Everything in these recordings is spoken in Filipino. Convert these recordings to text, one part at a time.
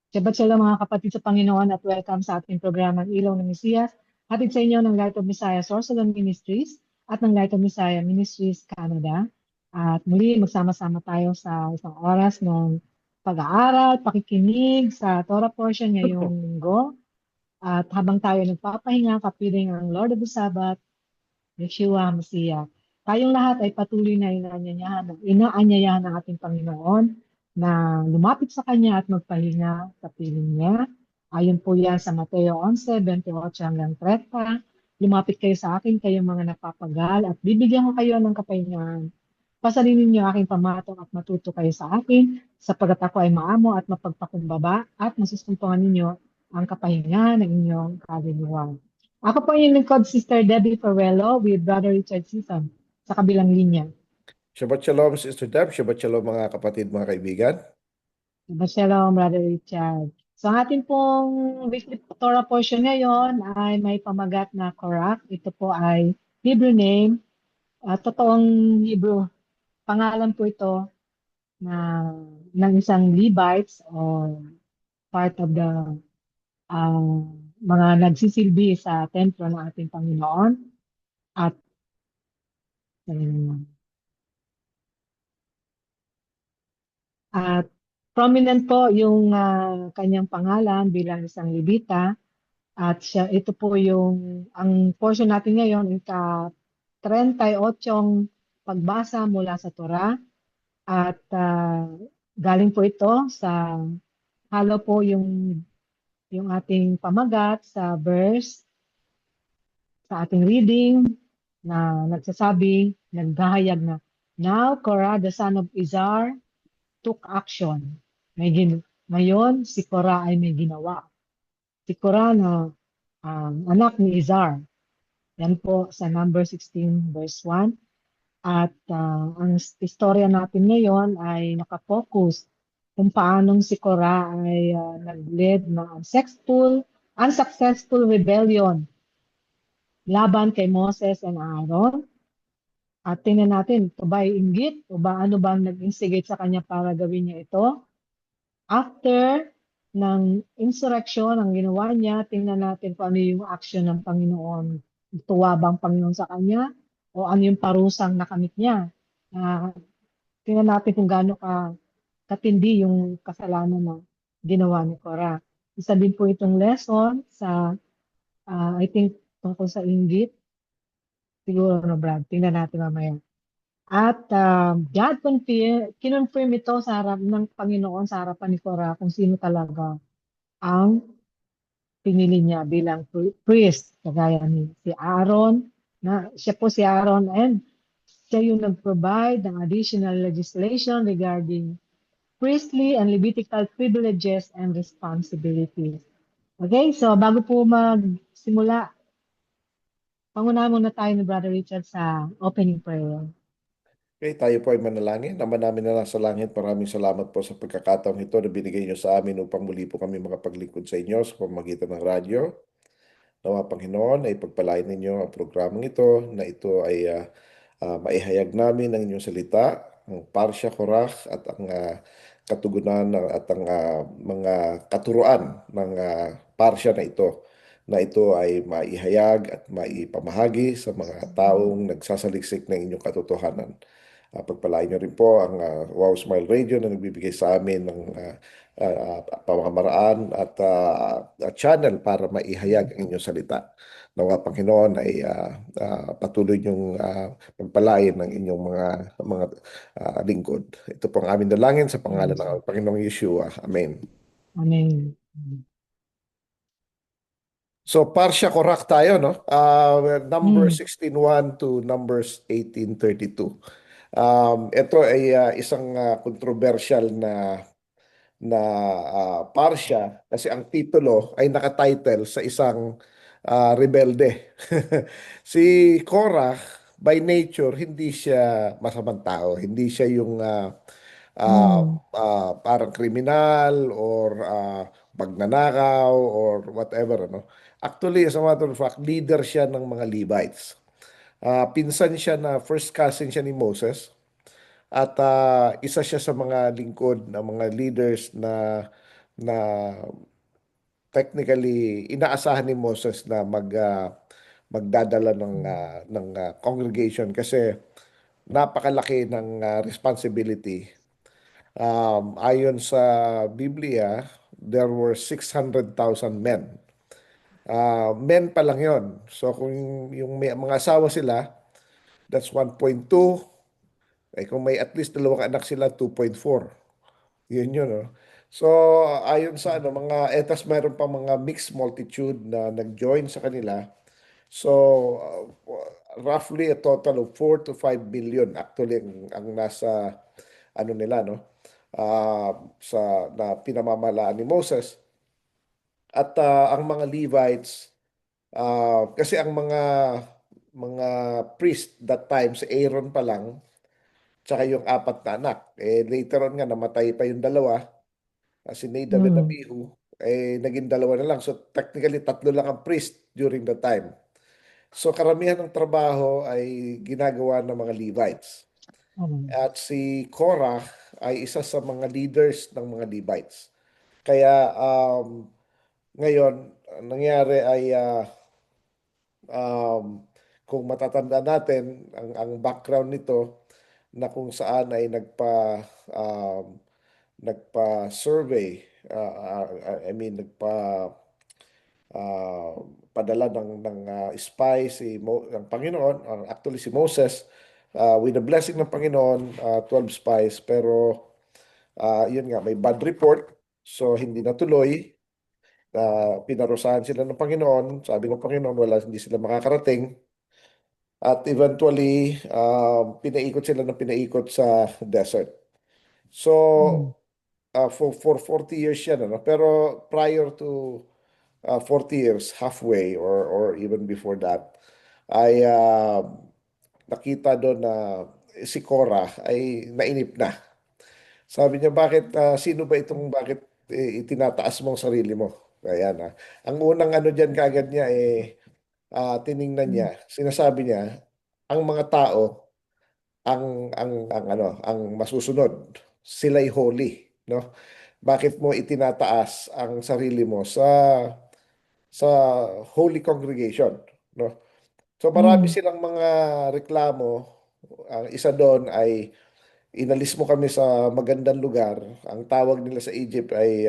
Shabbat shalom mga kapatid sa Panginoon at welcome sa ating programang Ilaw ng Mesiyas. Hatid sa inyo ng Light of Messiah Sorsogon Ministries at ng Light of Messiah Ministries Canada. At muli magsama-sama tayo sa isang oras ng pag-aaral, pakikinig sa Torah portion ngayong linggo. At habang tayo nagpapahinga, kapiling ang Lord of the Sabbath, Yeshua Messiah. Tayong lahat ay patuloy na inaanyayahan ng ating Panginoon na lumapit sa Kanya at magpahinga sa piling niya. Ayon po yan sa Mateo 11:28 hanggang 30. Lumapit kayo sa akin, kayong mga napapagal, at bibigyan ko kayo ng kapahingahan. Pasalinin niyo aking pamatok at matuto kayo sa akin, sapagkat ako ay maamo at mapagpakumbaba, at masusumpungan ninyo ang kapahingahan ng inyong kaluluwa. Ako po yung lingkod, Sister Debbie Farrello with Brother Richard Season sa kabilang linya. Shabbat Shalom, Sister Deb. Shabbat Shalom, mga kapatid, mga kaibigan. Shalom, Brother Richard. So, ang ating pong weekly Torah portion ngayon ay may pamagat na Korach. Ito po ay Hebrew name. Totoong Hebrew pangalan po ito na ng isang Levites o part of the mga nagsisilbi sa templo ng ating Panginoon. At At prominent po yung kanyang pangalan bilang isang Levita, at ito po yung ang portion natin ngayon, ika 38 pagbasa mula sa Torah, at galing po ito sa halo po yung ating pamagat sa verse sa ating reading na nagsasabi, naghahayag na, "Now Korah the son of Izhar took action." Ngayon, si Korah ay may ginawa. Si Korah na anak ni Izhar. Yan po sa number 16 verse 1. At ang istorya natin ngayon ay nakafocus kung paanong si Korah ay nag-lead ng unsuccessful rebellion laban kay Moses and Aaron. At tingnan natin, ito ba ay inggit? O ba ano bang nag-instigate sa kanya para gawin niya ito? After ng insurrection, ang ginawa niya, tingnan natin kung ano yung action ng Panginoon. Tuwa bang Panginoon sa kanya? O ano yung parusang nakamit niya? Tingnan natin kung gaano katindi yung kasalanan na ginawa ni Korah. Isa din po itong lesson sa, I think, tungkol sa inggit. Siguro, no, Brad? Tingnan natin mamaya. At God kinonfirm ito sa harap ng Panginoon, sa harapan ni Korah, kung sino talaga ang pinili niya bilang priest, kagaya ni si Aaron, na siya po si Aaron, and siya yung nag-provide ng additional legislation regarding priestly and Levitical privileges and responsibilities. Okay, so bago po magsimula, pangunahan muna tayo ni Brother Richard sa opening prayer. Okay, tayo po ay manalangin. Ama namin na nasa langit, maraming salamat po sa pagkakataong ito na binigay niyo sa amin upang muli po kami makapaglingkod sa inyo sa pamamagitan ng radyo. Nawa, Panginoon, ay pagpalain ninyo ang programang ito na ito ay maihayag namin ang inyong salita, ang parsya, korach, at ang katugunan at ang mga katuruan ng parsya na ito ay maihayag at maipamahagi sa mga taong nagsasaliksik ng inyong katotohanan. Pagpalain niyo rin po ang Wow Smile Radio na nagbibigay sa amin ng pamamaraan at channel para maihayag ang inyong salita. Nawa, Panginoon, ay patuloy niyong pagpalain ng inyong mga lingkod. Ito po ang aming dalangin sa pangalan ng Panginoong Yeshua. Amen. Amen. So, parsya korach tayo, no? Number 16:1 to Numbers 18:32. Ito ay isang controversial na parsya kasi ang titulo ay nakatitle sa isang rebelde. Si Korah, by nature, hindi siya masamang tao. Hindi siya yung parang kriminal or magnanakaw or whatever, ano. Actually, as a matter of fact, leader siya ng mga Levites. Pinsan siya na first cousin siya ni Moses. At isa siya sa mga lingkod ng mga leaders na technically inaasahan ni Moses na magdadala ng congregation kasi napakalaki ng responsibility. Ayon sa Biblia, there were 600,000 men. Men pa lang yon. So kung yung may mga asawa sila, that's 1.2. Ay kung may at least dalawang anak sila, 2.4. Yun yun, no? So, ayon sa mga etas, mayroon pa mga mixed multitude na nag-join sa kanila. So, roughly a total of 4 to 5 billion actually ang nasa nila, no? Na pinamamalaan ni Moses. At ang mga Levites, kasi ang mga priest that time, si Aaron pa lang, tsaka yung apat na anak. Later on nga, namatay pa yung dalawa, si Nadab and Mm. Abihu, naging dalawa na lang. So technically, tatlo lang ang priest during the time. So karamihan ng trabaho ay ginagawa ng mga Levites. Mm. At si Korah ay isa sa mga leaders ng mga Levites. Kaya ngayon, ang nangyari ay um, kung matatanda natin, ang background nito na kung saan ay nagpa-survey, I mean, uh, padala ng spy ang Panginoon, actually si Moses, with the blessing ng Panginoon, 12 spies, pero yun nga, may bad report, so hindi natuloy. Pinarusahan sila ng Panginoon, sabi ng Panginoon, hindi sila makakarating. At eventually, pinaikot sila ng pinaikot sa desert. So, Mm. for 40 years yan, ano? Pero prior to 40 years, halfway or even before that, ay nakita doon na si Cora ay nainip na. Sabi niya, bakit itinataas mo ang sarili mo? Ayan, ang unang ano dyan kagad niya, tiningnan niya, Mm. sinasabi niya, ang mga tao, ang masusunod, sila'y holy, no? Bakit mo itinataas ang sarili mo sa holy congregation, no? So marami Mm. silang mga reklamo. Ang isa doon ay inalis mo kami sa magandang lugar. Ang tawag nila sa Egypt ay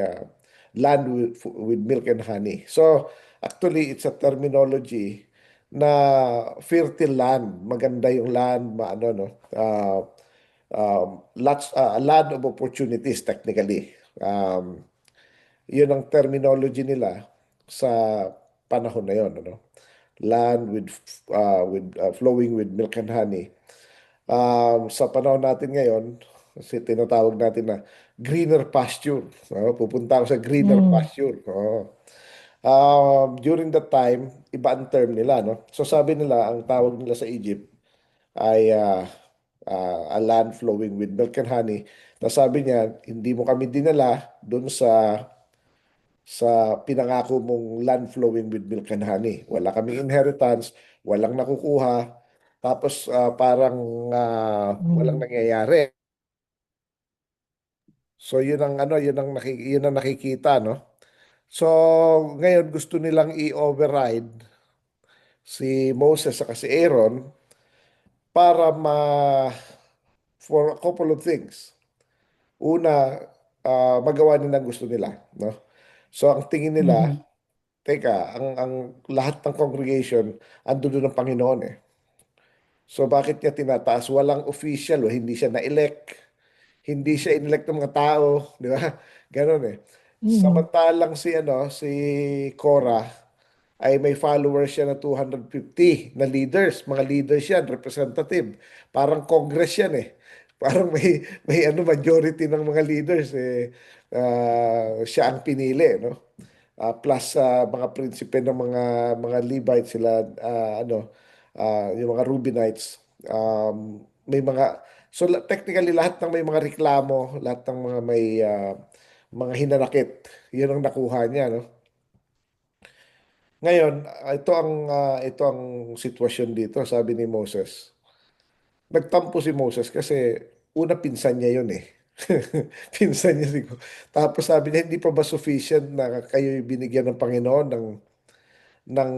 land with milk and honey. So actually it's a terminology na fertile land, maganda yung land, maano no. Land of opportunities technically. Yun ang terminology nila sa panahon na yon, ano? Land with flowing with milk and honey. Sa panahon natin ngayon, kasi tinatawag natin na greener pasture. Pupunta ako sa greener Mm. pasture. During that time, iba ang term nila, no? So sabi nila, ang tawag nila sa Egypt ay a land flowing with milk and honey. Tapos sabi niya, hindi mo kami dinala doon sa pinangako mong land flowing with milk and honey. Wala kaming inheritance, walang nakukuha, tapos parang walang Mm. nangyayari. So yun ang nakikita, no? So ngayon gusto nilang i-override si Moses at si Aaron para for a couple of things. Una, magawa nila ang gusto nila, no? So ang tingin nila, Mhm. teka, ang lahat ng congregation ando doon ng Panginoon eh. So bakit niya tinataas? Walang official, hindi siya na-elect. Hindi siya inelect ng mga tao, di ba? Ganon eh. Mhm. Samantalang si Cora ay may followers siya na 250 na leaders. Mga leaders yan, representative. Parang congress yan eh. Parang may majority ng mga leaders siya ang pinili, no? Plus mga prinsipe ng mga Levites sila yung mga Reubenites, may mga so technically lahat ng may mga reklamo, lahat ng mga may mga hinanakit, yun ang nakuha niya, no? Ngayon, ito ang sitwasyon dito, sabi ni Moses. Nagtampo si Moses kasi una pinsan niya yun eh. Pinsan niya siguro. Tapos sabi niya, hindi pa ba sufficient na kayo binigyan ng Panginoon ng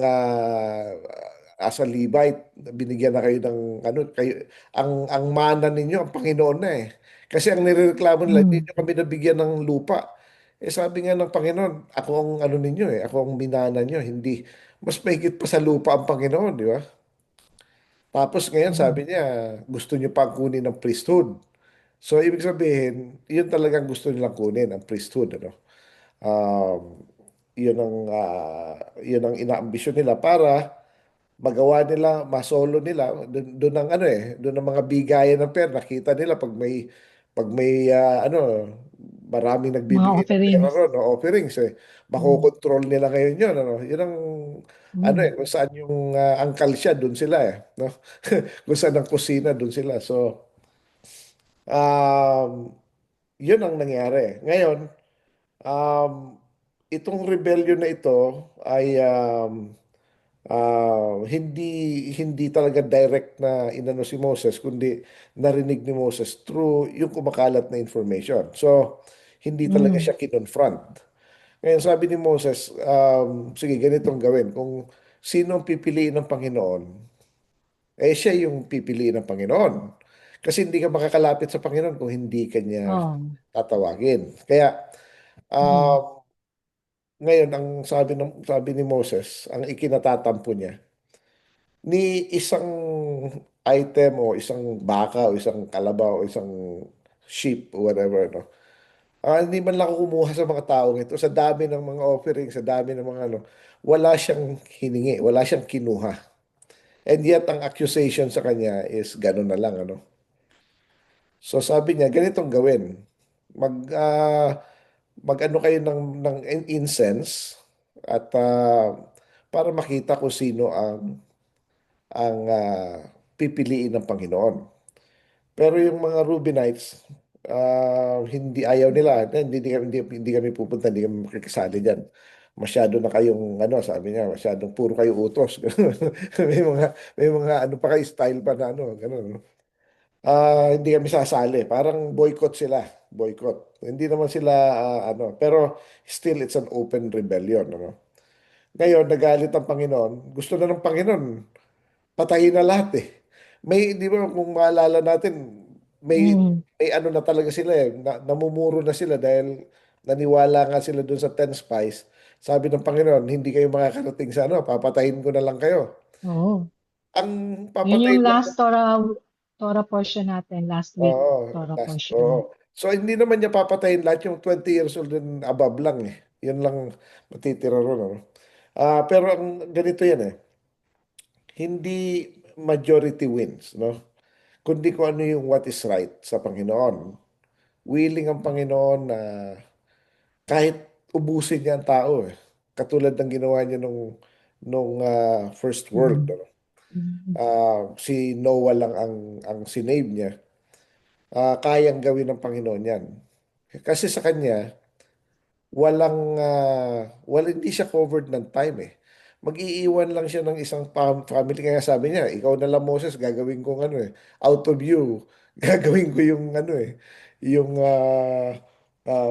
as a Levite, binigyan na kayo ng ano, kayo, ang mana ninyo, ang Panginoon na eh. Kasi ang nirereklamo nila, hindi Mm. nyo kami nabigyan ng lupa. Eh sabi nga ng Panginoon, ako ang ano ninyo eh, ako ang minana nyo, hindi. Mas mahigit pa sa lupa ang Panginoon, di ba? Tapos ngayon Mm. sabi niya, gusto niyo pang kunin ng priesthood. So ibig sabihin, yun talagang gusto nilang kunin, ang priesthood, ano? Um, yun ang inaambisyon nila para magawa nila, masolo nila, doon ang ano eh, doon ang mga bigayan ng pera. Nakita nila pag may maraming Mga nagbibigay ng pera offerings. ron, no, offerings eh. Mm. Makokontrol nila ngayon yun, ano. Yun ang ano eh, Mm. kung saan yung angkal siya, doon sila eh, no? Kung saan ang kusina, doon sila. So, yun ang nangyari. Ngayon, um, itong rebellion na ito ay hindi hindi talaga direct na inano si Moses, kundi narinig ni Moses through yung kumakalat na information. So, hindi talaga Mm. siya kinonfront. Ngayon sabi ni Moses, sige, ganitong gawin. Kung sino ang pipiliin ng Panginoon, eh siya yung pipiliin ng Panginoon. Kasi hindi ka makakalapit sa Panginoon kung hindi ka niya Oh. tatawagin. Kaya, Mm. um, ngayon, ang sabi ni Moses, ang ikinatatampo niya, ni isang item o isang baka o isang kalabaw o isang sheep o whatever, no? Hindi man lang ako kumuha sa mga taong ito. Sa dami ng mga offerings, sa dami ng mga ano, wala siyang hiningi, wala siyang kinuha. And yet, ang accusation sa kanya is gano'n na lang, ano? So sabi niya, ganitong gawin. Mag, ah, mag-ano kayo ng incense at para makita kung sino ang pipiliin ng Panginoon. Pero yung mga Reubenites, hindi ayaw nila. Hindi kami pupunta, hindi kami makikisali dyan. Masyado na kayong, ano, sabi niya, masyadong puro kayo utos. May mga ano pa kayo, style pa na ano, gano'n. No? Hindi kami sasali. Parang boycott sila. Boycott. Hindi naman sila, pero still it's an open rebellion. Ano? Ngayon, nagalit ang Panginoon. Gusto na ng Panginoon patayin na lahat eh. Di ba kung maalala natin, may, Mm. may ano na talaga sila eh, namumuro na sila dahil naniwala nga sila dun sa 10 spies. Sabi ng Panginoon, hindi kayo makakarating sa ano, papatayin ko na lang kayo. Oo. Ang Yun yung papatayin lang, last Torah portion natin, last week oo, Torah oo. portion. So hindi naman niya papatayin lahat yung 20 years old and above lang eh. Yun lang matitira ron. Ano? Pero ang ganito yan eh, hindi majority wins, no? Kundi kung ano yung what is right sa Panginoon. Willing ang Panginoon na kahit ubusin niya ang tao eh. Katulad ng ginawa niya nung first world. Mm. Ano? Mm. Si Noah lang ang sinave niya. Kayang gawin ng Panginoon yan. Kasi sa kanya, hindi siya covered ng time eh. Mag-iiwan lang siya ng isang family. Kaya sabi niya, ikaw na lang Moses, gagawin kong ano eh, out of you, gagawin ko yung ano eh, yung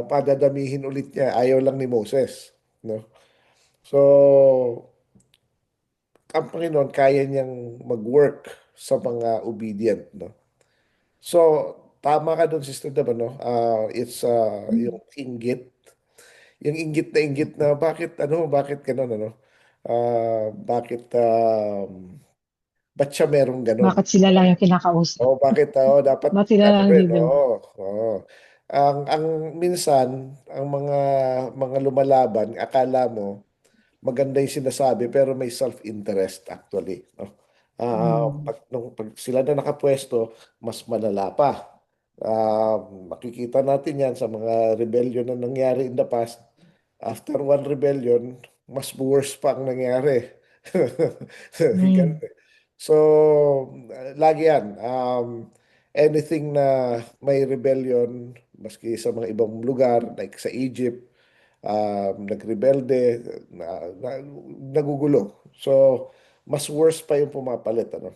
padadamihin ulit niya. Ayaw lang ni Moses. No? So, ang Panginoon, kaya niyang mag-work sa mga obedient. No? So, tama ka doon, Sister Dab, no? It's yung inggit. Yung inggit na bakit ganun, ano? Bakit, ba't siya merong ganun? Bakit sila lang yung kinakausap? Bakit, dapat Ba't sila ano lang rin, leader? oo. Ang minsan, ang mga lumalaban, akala mo, maganda yung sinasabi, pero may self-interest actually, no? Mm. Pag sila na nakapwesto, mas malala pa. Makikita natin yan sa mga rebellion na nangyari in the past. After one rebellion, mas worse pa ang nangyari. Ganun Mm. eh. So, lagi yan. Anything na may rebellion, maski sa mga ibang lugar, like sa Egypt, nagrebelde, nagugulo. So, mas worse pa yung pumapalit. Ano?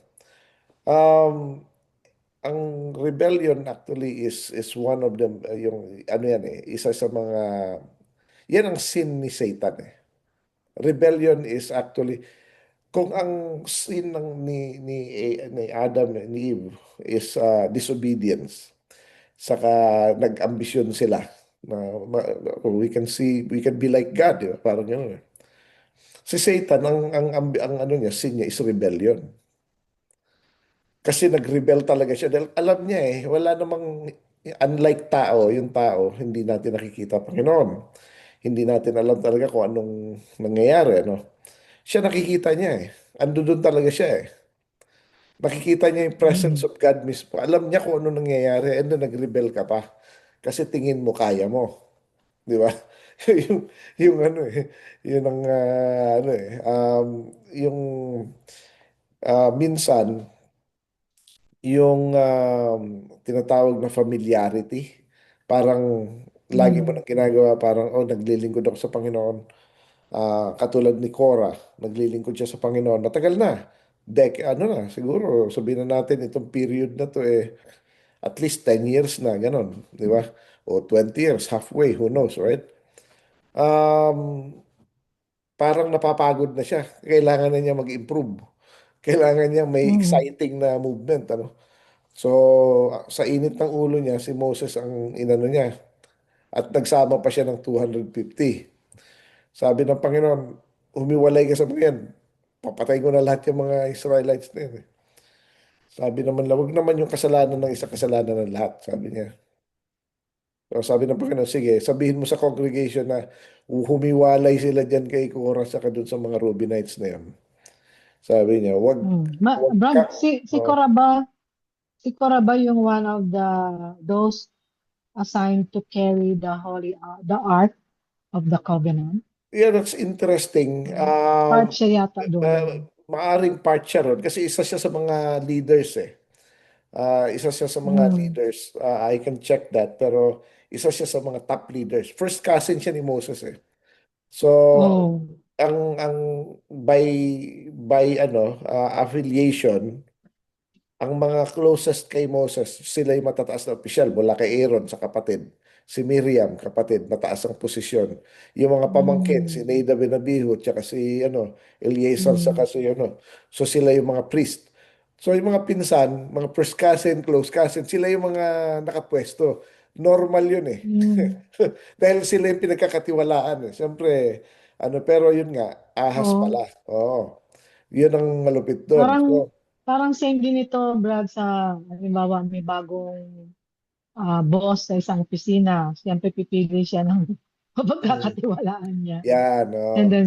Um, ang rebellion actually is one of them, yung ano yan eh, isa sa mga, yan ang sin ni Satan eh. Rebellion is actually, kung ang sin ni Adam, ni Eve, is disobedience, saka nag-ambisyon sila, na we can be like God, di ba? Parang gano'n eh. Si Satan, ang ano niya, sin niya is rebellion. Kasi nag-rebel talaga siya dahil alam niya eh, wala namang, unlike tao, yung tao, hindi natin nakikita Panginoon. Hindi natin alam talaga kung anong nangyayari, ano. Siya nakikita niya eh. Ando doon talaga siya eh. Nakikita niya yung presence Mm. of God mismo. Alam niya kung ano nangyayari and then nag-rebel ka pa. Kasi tingin mo kaya mo. Di ba? yung ano eh. Yun ang ano eh. Yung minsan, yung tinatawag na familiarity. Parang lagi mo Mm. nang ginagawa, parang, oh, naglilingkod ako sa Panginoon. Katulad ni Cora, naglilingkod siya sa Panginoon. Matagal na. Ano na, siguro, sabihin na natin, itong period na to eh, at least 10 years na, ganon. Di ba? O 20 years, halfway, who knows, right? Um, Parang napapagod na siya. Kailangan na niya mag-improve. Kailangan niya may Mm. exciting na movement, ano? So, sa init ng ulo niya, si Moses ang inano niya. At nagsama pa siya ng 250. Sabi ng Panginoon, humiwalay ka sa mga yan. Papatay ko na lahat yung mga Israelites na yan, eh. Sabi naman, wag naman yung kasalanan ng isa, kasalanan ng lahat. Sabi niya. So, sabi ng Panginoon, sige, sabihin mo sa congregation na humiwalay sila dyan kay Korah saka dun sa mga Reubenites na yan. Sabi niya, Mm. wag ka. Brad, Oh, si Cora ba yung one of those assigned to carry the Ark of the Covenant? yeah, that's interesting. Part siya yata doon. Maaring part siya ron kasi isa siya sa mga leaders eh. Isa siya sa mga Mm. leaders. I can check that. Pero isa siya sa mga top leaders. First cousin siya ni Moses eh. So, Oh. ang by ano, affiliation, ang mga closest kay Moses, sila yung matataas na opisyal mula kay Aaron sa kapatid. Si Miriam, kapatid, mataas ang posisyon. Yung mga pamangkin, si Mm. Nadab bin Abihu, tsaka si ano, Eleazar, saka Mm. si ano. So sila yung mga priest. So yung mga pinsan, mga first cousin, close cousin, sila yung mga nakapwesto. Normal yun eh. Mm. Dahil sila yung pinagkakatiwalaan eh. Siyempre, ano, pero yun nga, ahas Oh. pala. Oo. Yun ang malupit doon. Parang So, parang same din ito, Brad, sa halimbawa may bagong boss sa isang opisina. Siyempre pipili siya ng mm, mapagkakatiwalaan niya. yan, And oh. then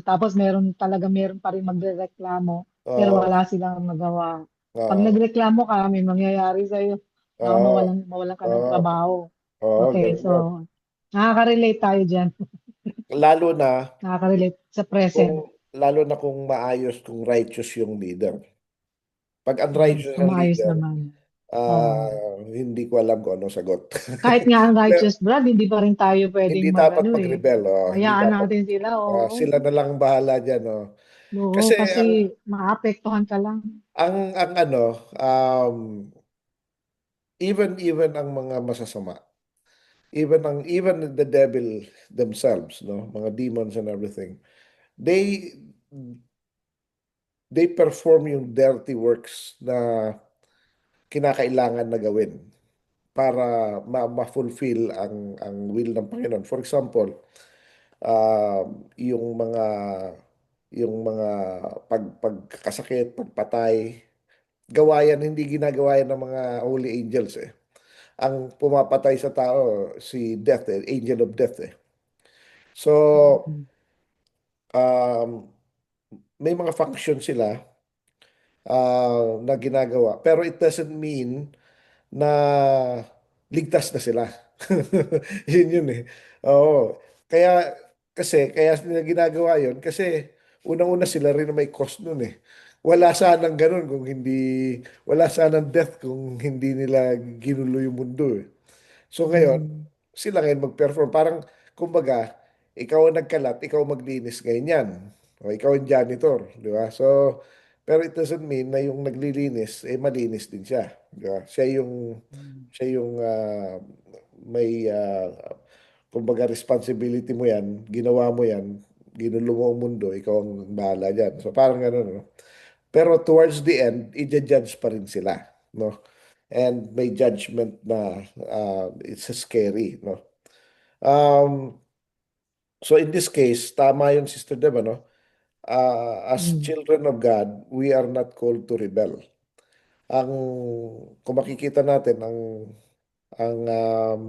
tapos meron pa rin magrereklamo pero Oo, wala silang magawa. Pag oo, nagreklamo ka, may mangyayari sa iyo. oo, Mawalan ka ng oo, trabaho. oo, Okay, ganun yun. so nakaka-relate tayo diyan. Lalo na Nakaka-relate sa kung present. kung maayos, kung righteous yung leader. Pag Mm, unrighteous kung ang maayos leader, naman. Oo. hindi ko alam kung anong sagot. Kahit nga ang Pero righteous Brad, hindi pa rin tayo hindi pwedeng dapat mag-ano eh. mag-rebel, oh. Hindi Hayaan dapat, natin sila, oo. sila na lang ang bahala dyan, oh. Oo, Kasi kasi maapektuhan ka lang. ang ano, um, even ang mga masasama, even the devil themselves, no, mga demons and everything, they they perform yung dirty works na kinakailangan na gawin para ma-fulfill ang will ng Panginoon. For example, yung mga pagkakasakit, pagpatay, gawayan hindi ginagawa yan ng mga holy angels eh. Ang pumapatay sa tao si death eh, angel of death eh. So, Mm. um, may mga function sila na ginagawa. Pero it doesn't mean na ligtas na sila. Yun eh. Oo. Kaya, kaya nila ginagawa yun, kasi unang-una sila rin na may cost nun eh. Wala sanang ganun kung hindi, wala sanang death kung hindi nila ginulo yung mundo eh. So ngayon, Mm. sila ngayon mag-perform. Parang, kumbaga, ikaw ang nagkalat, ikaw ang maglinis ngayon yan. O ikaw ang janitor, di ba? So, pero it doesn't mean na yung naglilinis, eh malinis din siya. Siya yung may kumbaga responsibility mo yan, ginawa mo yan, ginulo mo ang mundo, ikaw ang bahala dyan. So parang gano'n, no? Pero towards the end, i-judge pa rin sila, no? And may judgment na it's scary, no? Um, so in this case, tama yung Sister Deb, no? As Mm. children of God, we are not called to rebel. Ang kung makikita natin ang um,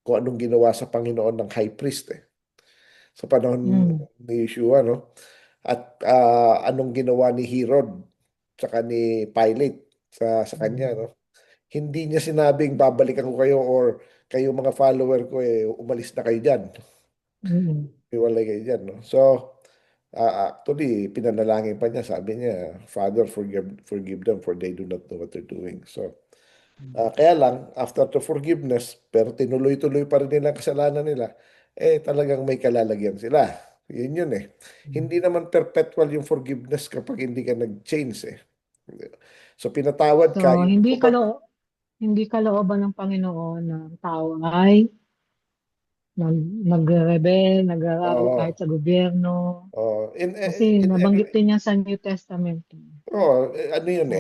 kung anong ginawa sa Panginoon ng high priest sa panahon Mm. ni Yeshua, no? At anong ginawa ni Herod tsaka ni Pilate sa kanya, Mm. no? Hindi niya sinabing babalikan ko kayo or kayo mga follower ko umalis na kayo diyan. Mm. Iwalay kayo diyan, no? So actually, pinanalangin pa niya, sabi niya, Father, forgive them for they do not know what they're doing. So, kaya lang, after the forgiveness, pero tinuloy-tuloy pa rin nila ang kasalanan nila, talagang may kalalagyan sila. Yun yun. Mm. Hindi naman perpetual yung forgiveness kapag hindi ka nag-change So, pinatawad So, ka, yung kumbaga, hindi kalooban ng Panginoon na ang tao ay nagre-rebel, naglalaho kahit oo, sa gobyerno. Kasi nabanggit anyway, din niya sa New Testament. ano yun Sa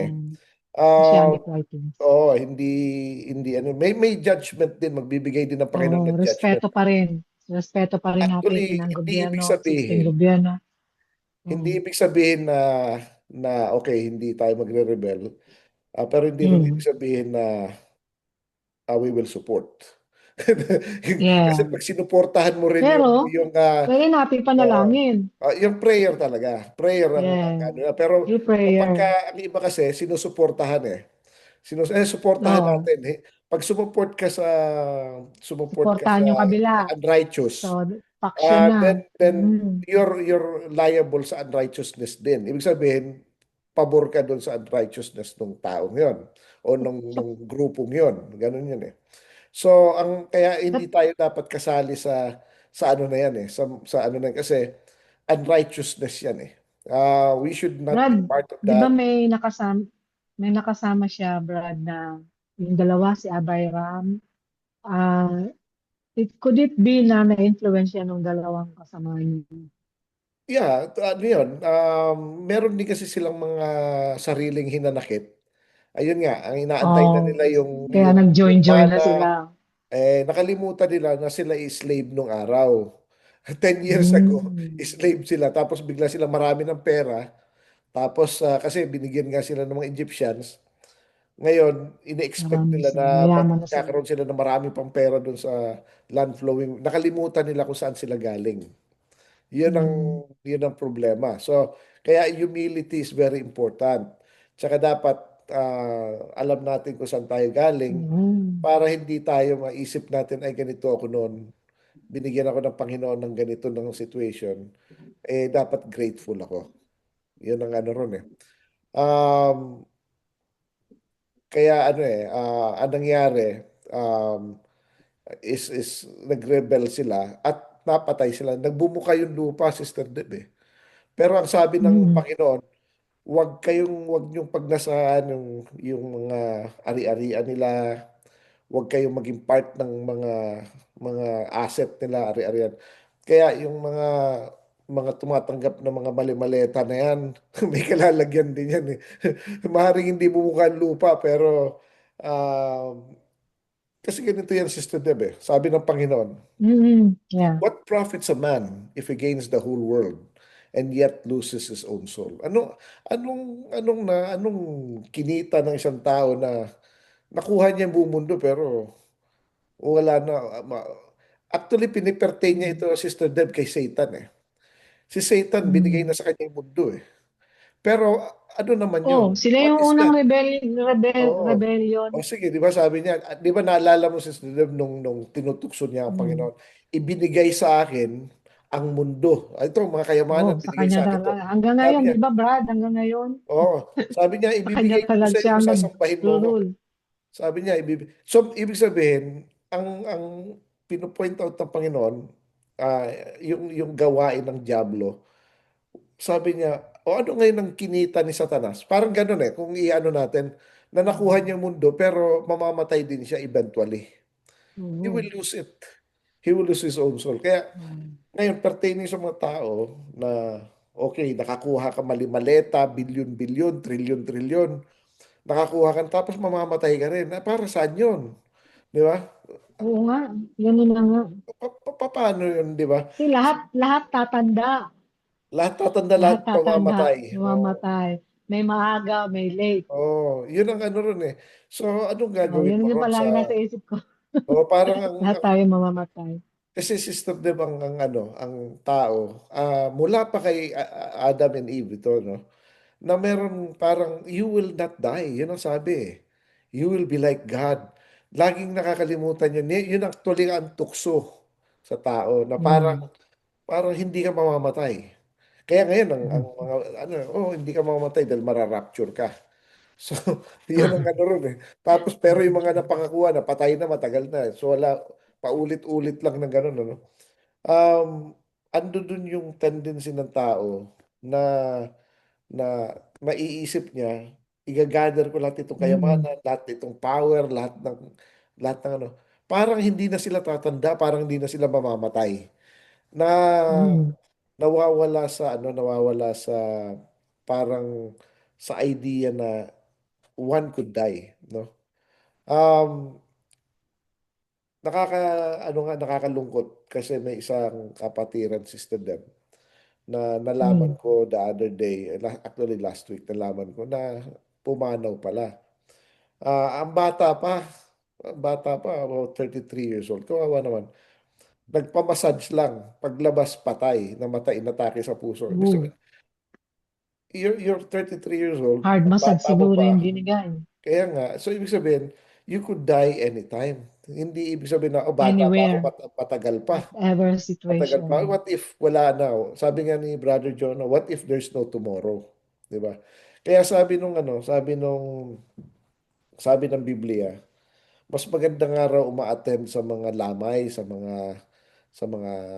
Ah, Messianic writings. hindi may judgment din, magbibigay din ng Oo, Panginoon ng judgment. respeto pa rin. Respeto pa rin natin Actually, ang gobyerno, sisteng gobyerno. hindi Oo. ibig sabihin na okay, hindi tayo magre-rebel. Pero hindi rin ibig Mm. sabihin na we will support. Kasi Yeah. pag sinuportahan mo rin yung Pero, yung pwede natin Oo. panalangin. Yung prayer talaga. Prayer ang Yeah. ano na. Pero Through kapag prayer. ang iba kasi sinusuportahan suportahan Oo. natin. Pag sumuport ka Suportahan sa yung kabila. unrighteous, So, faction na. then Mm. you're liable sa unrighteousness din. Ibig sabihin, pabor ka doon sa unrighteousness ng taong yon o nung grupong yon. Ganun yun So, kaya hindi But, tayo dapat kasali sa ano na yan sa ano na yan, kasi unrighteousness yan we should not Brad, be part of di ba that. may nakasama siya, Brad, na yung dalawa, si Abayram. Ah, could it be na na-influence siya ng dalawang kasama niya? Yeah, ano yun, meron din kasi silang mga sariling hinanakit. Ayun nga, ang inaantay na Oh, nila yung kaya yung nag-join-join na mana, sila. nakalimutan nila na sila slave nung araw. 10 years ago, Mm. slave sila. Tapos bigla sila marami ng pera. Tapos kasi binigyan nga sila ng mga Egyptians. Ngayon, ine-expect Marami nila sila. na Mayaman na sila. magkakaroon sila ng marami pang pera doon sa land flowing. Nakalimutan nila kung saan sila galing. Yun ang, Mm. yun ang problema. So, kaya humility is very important. Tsaka dapat alam natin kung saan tayo galing Mm. para hindi tayo maisip natin, ay ganito ako noon. Binigyan ako ng Panginoon ng ganito ng situation. Dapat grateful ako. Yun ang ano ron Um, Kaya ang nangyari um, is nagrebel sila at napatay sila. Nagbumuka yung lupa, Sister Deb Pero ang sabi ng Mm. Panginoon, wag niyong pagnasaan yung mga ari-arian nila, wag kayong maging part ng mga asset nila, ari-arian. Kaya yung mga tumatanggap ng mga mali-maleta na yan, may kalalagyan din yan Maaaring hindi bumuka ang lupa, pero kasi ganito yan, Sister Deb Sabi ng Panginoon, Mm. Yeah. what profits a man if he gains the whole world and yet loses his own soul? Anong kinita ng isang tao na nakuha niya yung buong mundo pero wala na. Actually, pinipertain niya ito, Mm. Sister Deb, kay Satan Si Satan, binigay na Mm. sa kanya yung mundo Pero ano naman yun? Oh, sila What yung is unang that? Oo. rebellion. O sige, di ba sabi niya, di ba naalala mo si Steve nung tinutukso niya ang Mm. Panginoon, ibinigay sa akin ang mundo. Ito, mga Oh, kayamanan, sa binigay kanya sa akin to. talaga. Hanggang ngayon, Sabi di niya, ba, Brad? Hanggang ngayon, sabi niya, sa kanya ibibigay ko talaga sa iyo, siya ang sasambahin mo ko. nag-rule. Sabi niya, So, ibig sabihin, ang pinupoint out ng Panginoon, yung gawain ng Diablo, sabi niya, O ano ngayon ang kinita ni Satanas? Parang ganun eh, kung iano natin, na nakuha Mm. niya yung mundo pero mamamatay din siya eventually. He will Oo. lose it. He will lose his own soul. Kaya Mm. ngayon, pertaining sa mga tao na okay, nakakuha ka mali-maleta, bilyon-bilyon, trilyon-trilyon, nakakuha ka tapos mamamatay ka rin. Para saan yun? Di ba? Oo nga, ganun na nga. Paano yun, di ba? Kasi lahat, lahat tatanda. Lahat tatanda, lahat Lahat tatanda, mamamatay. Oh, mamamatay. May maaga, may late. oh, yun ang ano ron eh. So, anong Oh, gagawin yun mo yung ron sa... palagi nasa isip ko. Oh, parang Lahat tayo mamamatay. kasi Sister Deb, ang ano, ang tao, mula pa kay Adam and Eve ito, no? Na meron parang you will not die. Yun ang sabi eh. You will be like God. Laging nakakalimutan yun. Yun actually ang tukso sa tao na parang Mm. parang hindi ka mamamatay. Kaya ngayon ang Mm. mga ano, oh, hindi ka mamamatay dahil mararapture ka. So, yun ang ano ron eh. Tapos pero yung mga napangakuha na patay na matagal na. So wala paulit-ulit lang ng ganun ano. Um, ando dun yung tendency ng tao na maiisip niya, igagather ko lahat itong Mm. kayamanan, lahat itong power, lahat ng ano. Parang hindi na sila tatanda, parang hindi na sila mamamatay. Na Mm. nawawala sa ano, nawawala sa parang sa idea na one could die, no? Um, ano nga nakakalungkot kasi may isang kapatiran sister Deb na nalaman Mm. ko the other day, actually last week nalaman ko na pumanaw pala. Ang bata pa, about 33 years old. Kawawa naman. Nagpamassage lang, paglabas patay, namatay, inatake sa puso. Ibig Oo. sabihin, you're 33 years old, Hard ang massage bata mo siguro yung pa. binigay. Kaya nga, so ibig sabihin, you could die anytime. Hindi ibig sabihin na, oh, bata pa ako, Anywhere, matagal pa. whatever Matagal pa. situation. What if wala na? Sabi nga ni Brother Jonah, what if there's no tomorrow? 'Di ba? Kaya sabi ng Biblia, mas maganda nga raw uma-attend sa mga lamay, sa mga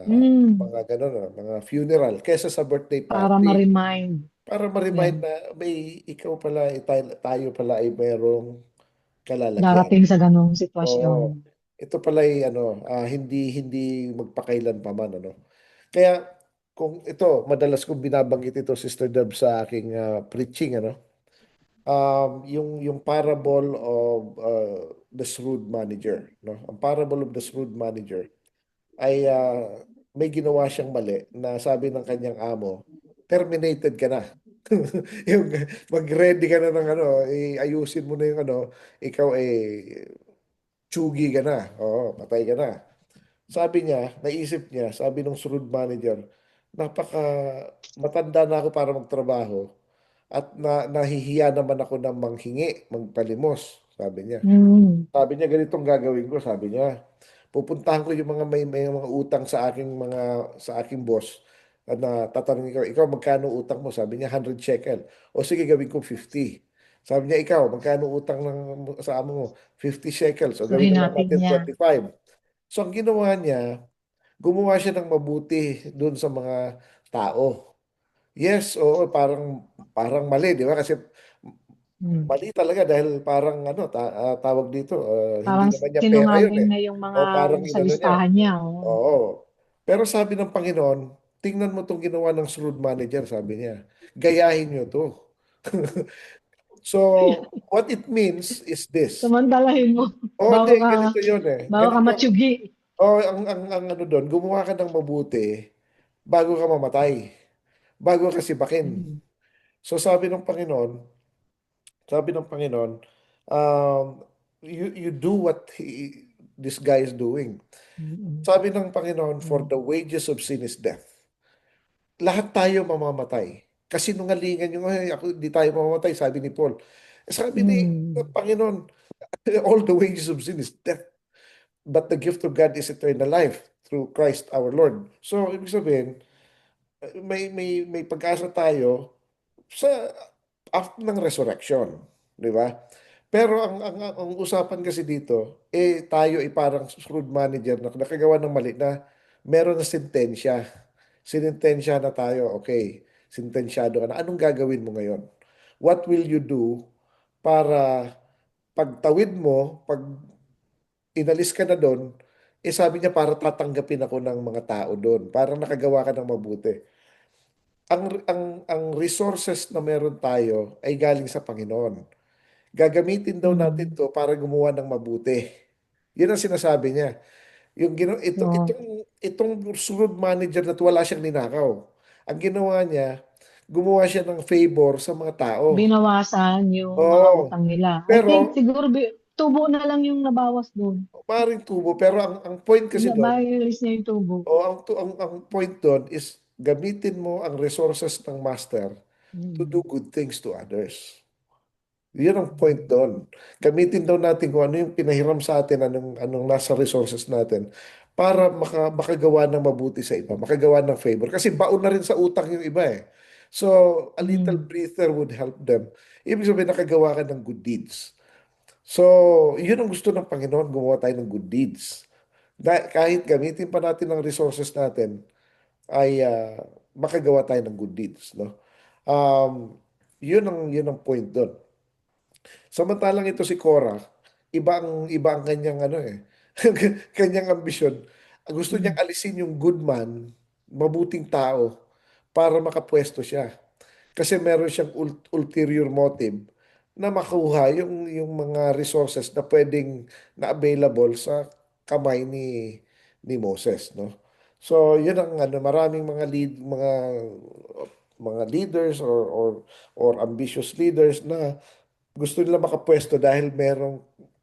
Mm. ganun, mga funeral kaysa sa birthday Para party ma-remind. para ma-remind Yeah. na may ikaw pala, tayo pala ay merong kalalagyan. Darating sa ganong sitwasyon. Oo. Ito pala ay ano, hindi hindi magpakailan pa man ano. Kaya kung ito, madalas kong binabanggit ito, Sister Deb, sa aking preaching, ano, yung parable of the shrewd manager, no? Ang parable of the shrewd manager ay may ginawa siyang mali na sabi ng kanyang amo, terminated ka na. Yung mag-ready ka na ng ano, ayusin mo na yung ano, ikaw tsugi ka na. Oo, patay ka na. Sabi niya, naisip niya, sabi ng shrewd manager, napaka matanda na ako para magtrabaho at nahihiya naman ako ng manghingi, magpalimos, sabi niya. Mm. Sabi niya, ganitong gagawin ko, sabi niya. Pupuntahan ko yung mga may mga utang sa aking boss at na tatanungin ko, ikaw magkano utang mo? Sabi niya 100 shekel. O sige, gawin ko 50. Sabi niya, ikaw magkano utang sa amo mo? 50 shekels. O So, gawin na lang hinati natin niya. 25. So ang ginawa niya, gumawa siya ng mabuti doon sa mga tao. Yes, oo, parang parang mali, di ba? Kasi Mm. mali talaga dahil parang ano, tawag dito, hindi Parang naman niya pera yun sinungaling eh. na yung O mga parang sa inano niya. listahan niya. Oh. Oo. Pero sabi ng Panginoon, tingnan mo tong ginawa ng shrewd manager, sabi niya. Gayahin niyo to. So, what it means is this. Samantalahin mo Oh, bago hindi, ka ganito yun eh. bago ka Ganito, matsugi. oh, ang ano doon, gumawa ka ng mabuti bago ka mamatay. Bago ka sibakin. Mm. So sabi ng Panginoon, um, you do what this guy is doing. Mm. Sabi ng Panginoon, for Mm. the wages of sin is death. Lahat tayo mamamatay. Kasinungalingan yung, "Ay, ako, di tayo mamamatay," sabi ni Paul. Sabi ni Mm. ng Panginoon, all the wages of sin is death. But the gift of God is eternal life through Christ our Lord. So, ibig sabihin, may pag-asa tayo sa after ng resurrection, di ba? Pero ang usapan kasi dito, tayo ay parang shrewd manager na nakagawa ng mali na meron na sentensya. Sinintensya na tayo, okay. sentensyado ka na, anong gagawin mo ngayon? What will you do para pagtawid mo, pag inalis ka na doon, sabi niya para tatanggapin ako ng mga tao doon, para nakagawa ka ng mabuti. Ang resources na meron tayo ay galing sa Panginoon. Gagamitin daw natin Mm. to para gumawa ng mabuti. Yun ang sinasabi niya. So, Itong sunod manager na to, wala siyang ninakaw. Ang ginawa niya, gumawa siya ng favor sa mga tao. binawasan yung mga Oo. utang nila. I Pero, think siguro tubo na lang yung nabawas doon. maaaring tubo. Pero ang point kasi doon, Nailis niya yung tubo. o ang point doon is gamitin mo ang resources ng master to do Mm. good things to others. Yun ang point doon. Gamitin daw natin kung ano yung pinahiram sa atin, anong nasa resources natin para makagawa ng mabuti sa iba, makagawa ng favor. Kasi baon na rin sa utang yung iba eh. So, a little Mm. breather would help them. Ibig sabihin, nakagawa ka ng good deeds. So, yun ang gusto ng Panginoon, gumawa tayo ng good deeds. Kahit gamitin pa natin ang resources natin, ay makagawa tayo ng good deeds. No? Um, yun ang point doon. Samantalang ito si Cora, iba ang kanyang ano eh, kanyang ambisyon. Gusto niyang Mm. alisin yung good man, mabuting tao, para makapwesto siya. Kasi meron siyang ulterior motive na makuha yung mga resources na pwedeng na available sa kamay ni Moses, no? So, yun ang ano, maraming mga leaders or ambitious leaders na gusto nila makapwesto dahil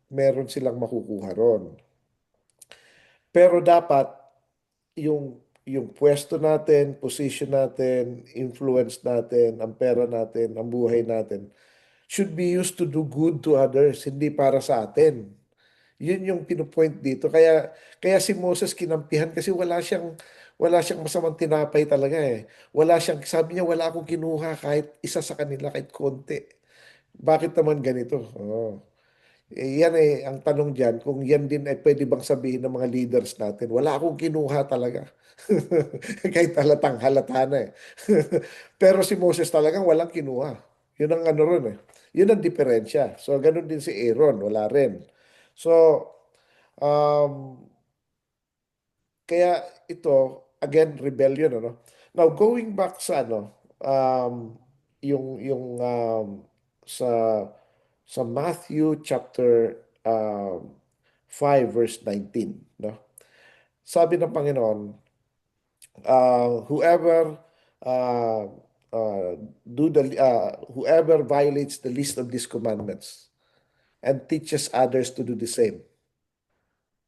meron silang makukuha ron. Pero dapat yung pwesto natin, position natin, influence natin, ang pera natin, ang buhay natin should be used to do good to others, hindi para sa atin. Yun yung pinupoint dito. Kaya si Moses kinampihan kasi wala siyang masamang tinapay talaga eh. Sabi niya, wala akong kinuha kahit isa sa kanila, kahit konti. Bakit naman ganito? Oh. Yan ang tanong diyan, kung yan din ay pwede bang sabihin ng mga leaders natin, wala akong kinuha talaga. Kahit halatang halata na eh. Pero si Moses talagang walang kinuha. Yun ang ano ron eh. Yun ang diferensya. So, ganun din si Aaron, wala rin. So, um, kaya ito, again, rebellion, ano? Now, going back sa yung sa Matthew chapter 5 verse 19, no? Sabi ng Panginoon, whoever uh, uh, whoever violates the least of these commandments and teaches others to do the same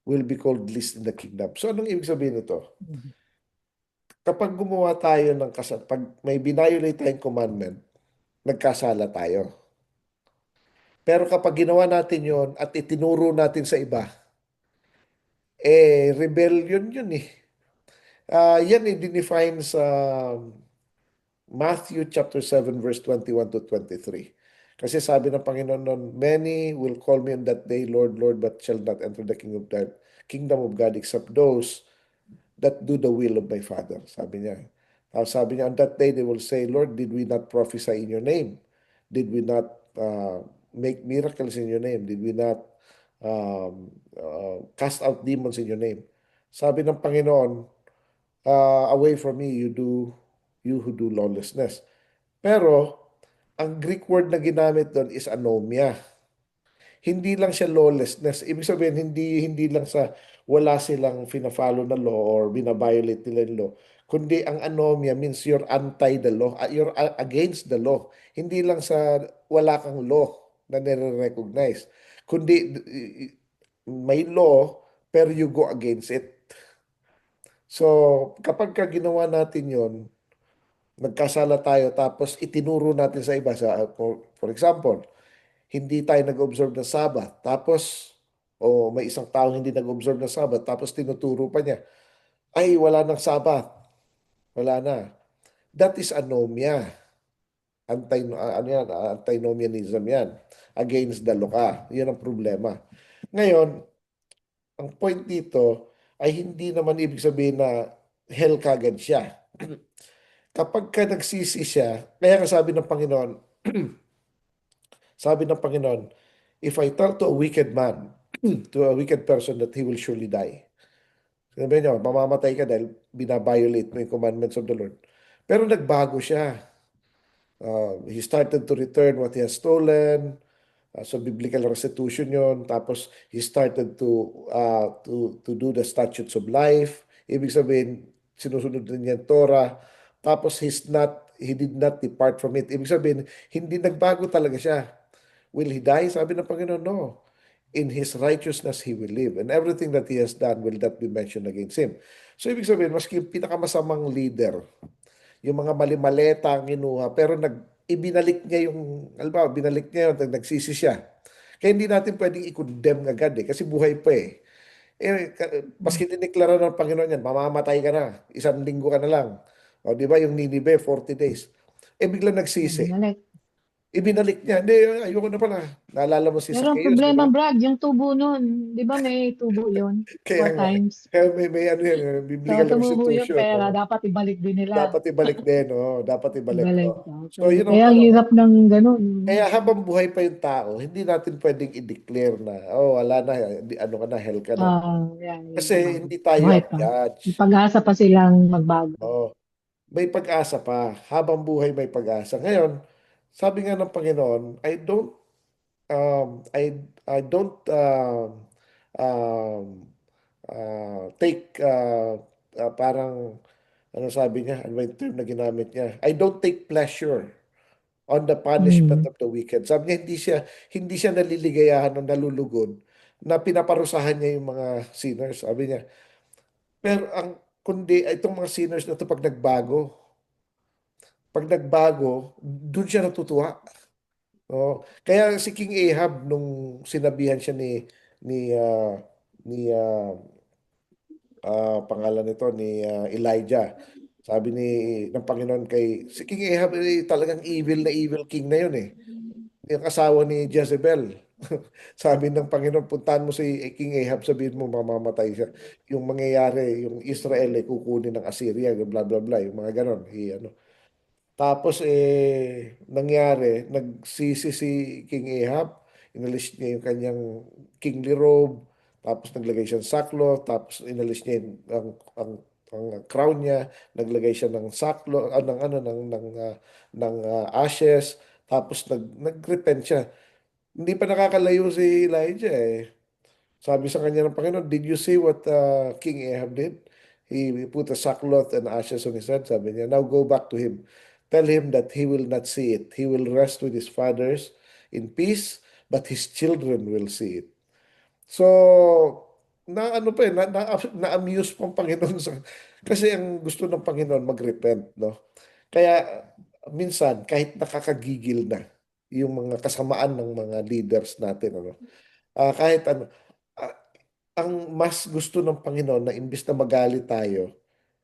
will be called least in the kingdom. So anong ibig sabihin nito? Mm. Kapag gumawa tayo pag may binayolate tayong commandment, nagkasala tayo. Pero kapag ginawa natin yon at itinuro natin sa iba, rebellion yun eh. Yan i-define sa Matthew chapter 7 verse 21 to 23. Kasi sabi ng Panginoon noon, many will call me on that day, Lord, Lord, but shall not enter the kingdom of God except those that do the will of my Father. Sabi niya. Sabi niya, on that day they will say, Lord, did we not prophesy in your name? Did we not make miracles in your name? Did we not cast out demons in your name? Sabi ng Panginoon, away from me, you who do lawlessness. Pero, ang Greek word na ginamit doon is anomia. Hindi lang siya lawlessness. Ibig sabihin, hindi lang sa wala silang fina-follow na law or binabiolate nila yung law. Kundi ang anomia means you're anti the law, you're against the law. Hindi lang sa wala kang law na nire-recognize. Kundi may law, pero you go against it. So, kapag ginawa natin yon, nagkasala tayo tapos itinuro natin sa iba. For example, hindi tayo nag-observe ng Sabbath. Tapos, o may isang taong hindi nag-observe ng Sabbath, tapos tinuturo pa niya, ay, wala ng Sabbath. Wala na. That is anomia. Ano yan? Antinomianism yan. Against the law ka. Yan ang problema. Ngayon, ang point dito ay hindi naman ibig sabihin na hell kagad siya. Kapag ka nagsisi siya, kaya nga sabi ng Panginoon, sabi ng Panginoon, if I tell to a wicked man, to a wicked person that he will surely die. Sabi niya, mamamatay ka dahil binabiolate mo yung commandments of the Lord. Pero nagbago siya. He started to return what he has stolen. So biblical restitution yon. Tapos he started to do the statutes of life. Ibig sabihin, sinusunod din niya ang Torah. Tapos he did not depart from it. Ibig sabihin, hindi nagbago talaga siya. Will he die? Sabi ng Panginoon, no. In his righteousness he will live. And everything that he has done will not be mentioned against him. So ibig sabihin, maski yung pinakamasamang leader, yung mga mali-maleta ang kinuha, pero ibinalik niya yung, alam binalik niya yun, nagsisi siya. Kaya hindi natin pwedeng i-condemn agad eh, kasi buhay pa eh. Maski diniklara ng Panginoon yan, mamamatay ka na, 1 linggo ka na lang. O, di ba yung Ninive, 40 days. Biglang nagsisi. Binalik. Ibinalik niya. Hindi, ayoko na pala. Naalala mo si Pero ang Zacchaeus, di problema, ba? Brad, yung tubo nun, di ba may tubo yun? Kaya Four nga. times. Kaya may ano yan, So, biblical tumubo yung restitution. pera, Oh. dapat ibalik din nila. Dapat ibalik din. Oh. Dapat ibalik. Ibalik. Oh. So, Okay. yun ang Kaya ang tanong. hirap ng ganun. Kaya habang buhay pa yung tao, hindi natin pwedeng i-declare na, oh, wala na, ano ka na, hell ka na. Yan, Kasi yan. hindi tayo Buhay ang pa. judge. May pag-asa pa silang magbago. Oh, may pag-asa pa. Habang buhay may pag-asa. Ngayon, sabi nga ng Panginoon, I don't um, take parang ano sabi niya, ano ba yung term na ginamit niya? I don't take pleasure on the punishment Hmm. of the wicked. Sabi niya, hindi siya naliligayahan o nalulugod na pinaparusahan niya yung mga sinners. Sabi niya, pero kundi itong mga sinners na to pag nagbago, dun siya natutuwa. No? Kaya si King Ahab nung sinabihan siya ni pangalan nito ni Elijah. Sabi ng Panginoon kay si King Ahab talagang evil na evil king na yun eh. Yung asawa ni Jezebel. Sabi ng Panginoon, puntahan mo si King Ahab, sabihin mo mamamatay siya. Yung mangyayari, yung Israel ay kukunin ng Assyria, blah blah blah, yung mga ganon. Ano. Tapos nangyari, nagsisi si King Ahab, inalis niya yung kanyang kingly robe, tapos naglagay siya ng sackcloth, tapos inalis niya ang crown niya, naglagay siya ng sackcloth, ng ano ng ashes, tapos nagrepent siya. Hindi pa nakakalayo si Elijah eh. Sabi sa kanya ng Panginoon, did you see what King Ahab did? He put a sackcloth and ashes on his head. Sabi niya, now go back to him. Tell him that he will not see it. He will rest with his fathers in peace, but his children will see it. So, na ano pa na-amuse pang Panginoon kasi ang gusto ng Panginoon mag-repent, no? Kaya minsan kahit nakakagigil na yung mga kasamaan ng mga leaders natin, ano? Kahit ano, ah, ang mas gusto ng Panginoon na imbis na magalit tayo,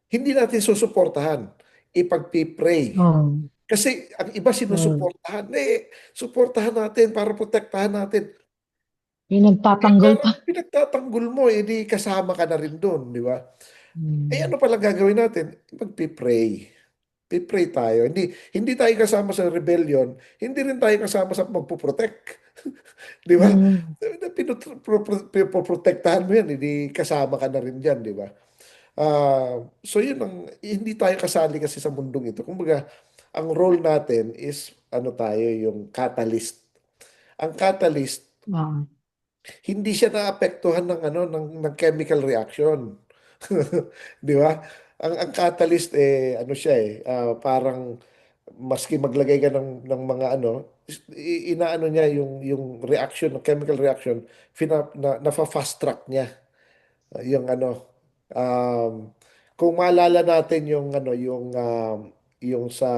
hindi natin susuportahan, ipagpipray. Oh. Kasi ang iba Oh. sinusuportahan, suportahan natin para protektahan natin. Pinagtatanggol pa. Parang pinagtatanggol mo, di kasama ka na rin doon, di ba? Ano Hmm. pala gagawin natin? Magpipray. Pipray tayo. Hindi tayo kasama sa rebellion, hindi rin tayo kasama sa magpuprotect. Di ba? Hmm. Pinuprotektahan mo yan, hindi kasama ka na rin dyan, di ba? So yun hindi tayo kasali kasi sa mundong ito. Kumbaga, ang role natin is ano tayo, yung catalyst. Ang catalyst, Ah. hindi siya naapektuhan ng ng chemical reaction. 'Di ba? Ang catalyst ano siya parang maski maglagay ka ng mga inaano niya yung reaction, ng chemical reaction, na-fast track niya yung um, kung maalala natin yung sa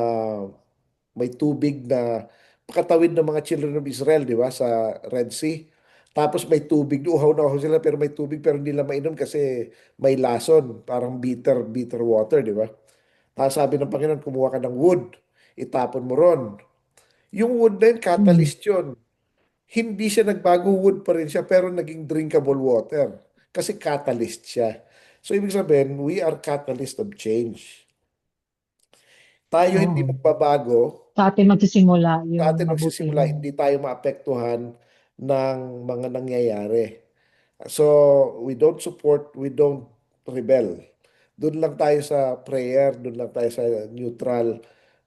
may tubig na pakatawid ng mga children of Israel, di ba, sa Red Sea. Tapos may tubig, uhaw na uhaw sila pero may tubig pero hindi nila mainom kasi may lason, parang bitter, bitter water, di ba? Tapos sabi ng Panginoon, kumuha ka ng wood, itapon mo ron. Yung wood na yun, Hmm. catalyst yun. Hindi siya nagbago, wood pa rin siya pero naging drinkable water. Kasi catalyst siya. So ibig sabihin, we are catalyst of change. Tayo hindi Oo. magbabago, Sa atin magsisimula sa yung atin magsisimula, mabutihang. hindi tayo maapektuhan ng mga nangyayari. So, we don't rebel. Doon lang tayo sa prayer, doon lang tayo sa neutral.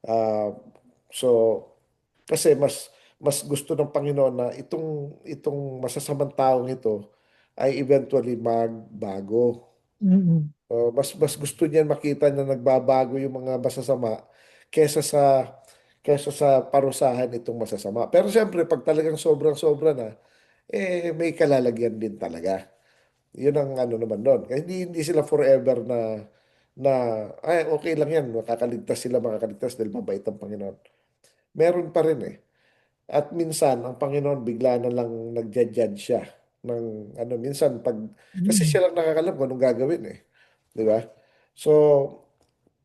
Ah, so, kasi mas gusto ng Panginoon na itong masasamang taong ito ay eventually magbago. Mm-mm. Mas gusto niyan makita na nagbabago yung mga masasama kesa sa kesa sa parusahan itong masasama. Pero siyempre, pag talagang sobrang-sobra na, may kalalagyan din talaga. Yun ang ano naman doon. Kaya hindi sila forever na ay okay lang yan, makakaligtas dahil mabait ang Panginoon. Meron pa rin eh. At minsan ang Panginoon bigla na lang nagja-judge siya ng ano minsan pag kasi Mm. siya lang nakakalam kung anong gagawin eh. 'Di ba? So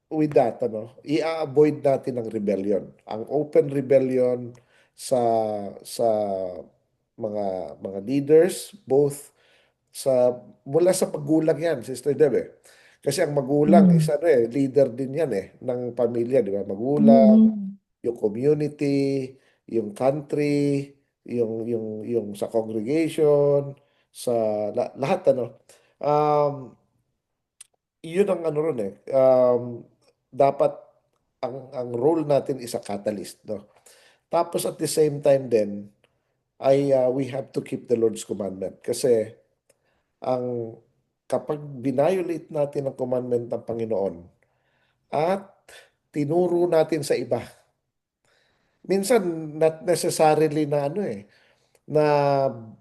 with that i-avoid natin ang rebellion. Ang open rebellion sa sa mga leaders both mula sa magulang yan, Sister Deb eh. Kasi ang magulang is Mm. ano leader din yan ng pamilya, di ba? Magulang, Mm. yung community, yung country, yung sa congregation, sa lahat ano. Um, yun ang ano ron eh. Dapat ang role natin is a catalyst, no? Tapos at the same time din, we have to keep the Lord's commandment. Kasi ang kapag binayolate natin ang commandment ng Panginoon at tinuro natin sa iba, minsan not necessarily na ano na,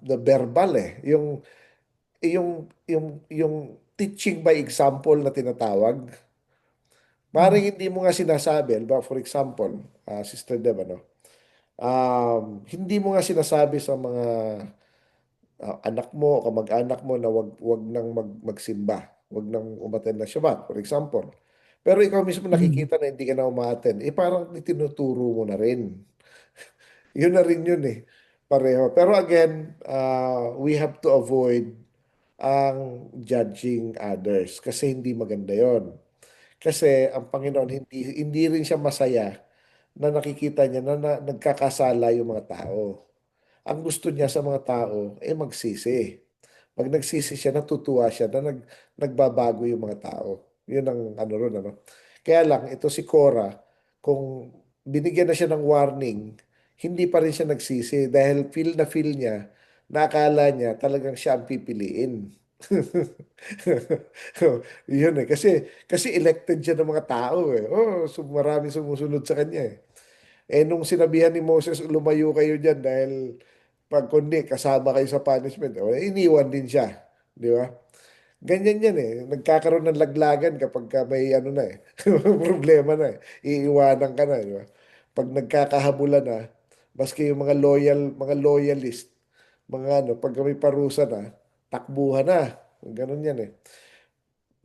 na verbal yung teaching by example na tinatawag. Mm. Maring hindi mo nga sinasabi, ba for example, Sister Deb, ano, hindi mo nga sinasabi sa mga anak mo o kamag-anak mo na wag nang magsimba, wag nang umattend ng Shabbat, for example. Pero ikaw mismo Mm. nakikita na hindi ka na umaattend, parang itinuturo mo na rin. Yun na rin yun eh. Pareho. Pero again, we have to avoid ang judging others kasi hindi maganda yon. Kasi ang Panginoon hindi rin siya masaya na nakikita niya na nagkakasala yung mga tao. Ang gusto niya sa mga tao magsisi. Pag nagsisi siya, natutuwa siya na nagbabago yung mga tao. Yun ang ano ron, ano. Kaya lang, ito si Cora, kung binigyan na siya ng warning, hindi pa rin siya nagsisi dahil feel niya na akala niya talagang siya ang pipiliin. Yun eh. Kasi elected siya ng mga tao eh. Oh, so marami sumusunod sa kanya eh. Nung sinabihan ni Moses, lumayo kayo dyan dahil pag kundi kasama kayo sa punishment, iniwan din siya. Di ba? Ganyan yan eh. Nagkakaroon ng laglagan kapag may ano na eh. Problema na eh. Iiwanan ka na. Di ba? Pag nagkakahabulan na, maski yung mga loyalist, mga ano, pag may parusa na, takbuhan na. Ganun yan eh.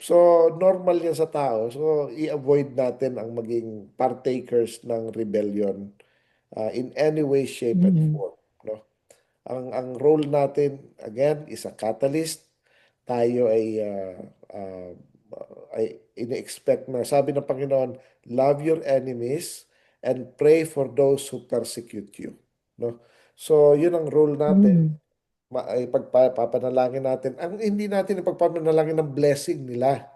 So, normal yan sa tao. So, i-avoid natin ang maging partakers ng rebellion in any way, shape, and Mm. form. No? Ang role natin, again, is a catalyst. Tayo uh, ay ini-expect na, sabi ng Panginoon, love your enemies and pray for those who persecute you. No? So, yun ang role natin. Mm. Ay pagpapanalangin natin. Ang hindi natin ipagpapanalangin ng blessing nila.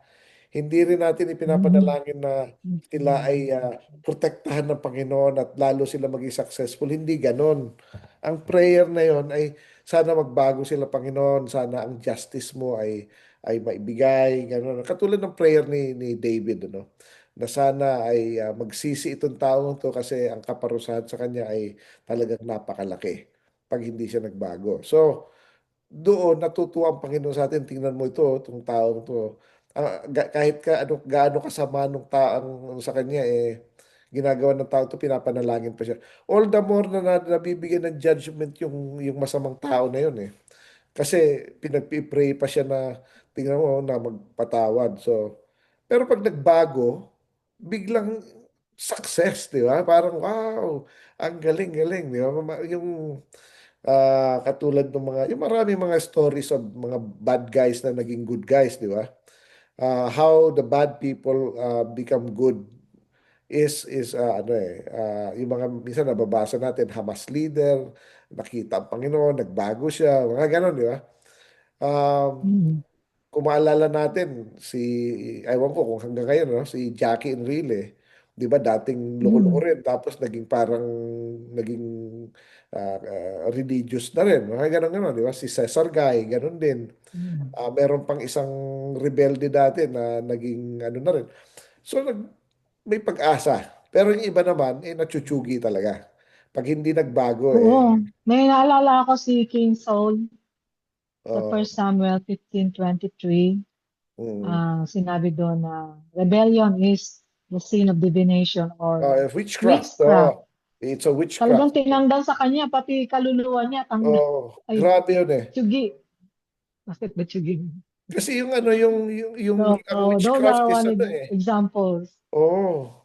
Hindi rin natin Mm. ipinapanalangin na sila ay Mm. protektahan ng Panginoon at lalo sila maging successful. Hindi ganon. Ang prayer na yon ay sana magbago sila, Panginoon. Sana ang justice mo ay maibigay. Ganon. Katulad ng prayer ni David, ano? Na sana ay magsisi itong taong to kasi ang kaparusahan sa kanya ay talagang napakalaki pag hindi siya nagbago. So, doon natutuwa ang Panginoon sa atin. Tingnan mo ito, itong taong to. Kahit gaano kasama nung taong sa kanya ginagawa ng tao to, pinapanalangin pa siya. All the more na nabibigyan ng judgment yung masamang tao na yun eh. Kasi pinagpipray pa siya na tingnan mo na magpatawad. So, pero pag nagbago, biglang success, di ba? Parang wow, ang galing-galing, di ba? Yung katulad ng yung marami mga stories of mga bad guys na naging good guys, di ba? How the bad people become good is ano yung mga minsan nababasa natin, Hamas leader, nakita ang Panginoon, nagbago siya, mga ganon, di ba? Um, Mm. kung maalala natin, ewan ko kung hanggang ngayon, no? Si Jackie Enrile, di ba dating loko-loko Mm. rin, tapos naging religious na rin. Mga ganon-ganon, di ba? Si Cesar Guy, ganon din. Mm. Meron pang isang rebelde dati na naging ano na rin. So, may pag-asa. Pero yung iba naman, natsuchugi talaga. Pag hindi nagbago, Oo. May naalala ako si King Saul sa uh, 1 Samuel 15:23. mm, Sinabi doon na rebellion is the sin of divination or witchcraft. witchcraft. It's a witchcraft. Talagang tinanggal sa kanya, pati kaluluwa niya, ay, Grabe yun eh. tsugi. Bakit ba tsugi? Kasi yung ano, yung ang So, those witchcraft are is one ano eh. examples. Oh,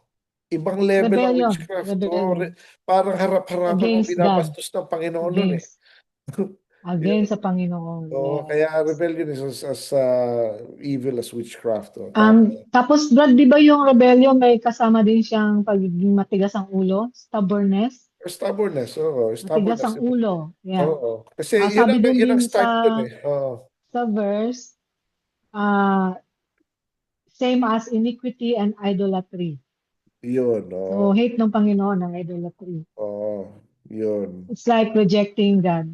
ibang level ang Rebellion, witchcraft. rebellion Parang harap-harapan mo against God, binabastos ng Panginoon nun eh. against, Yun. against sa Panginoon. Kaya Yes. rebellion is as evil as witchcraft. Tapos, Brad, di ba yung rebellion may kasama din siyang pagiging matigas ang ulo, stubbornness? Stubbornness, Matigas stubbornness. ang ulo. Yeah. Oo. Kasi Sabi doon yun din ang sa start dun eh. Oo. verse, ah, same as iniquity and idolatry. Yun, So, oo. hate ng Panginoon ang idolatry. Oo. Yun. It's like rejecting God,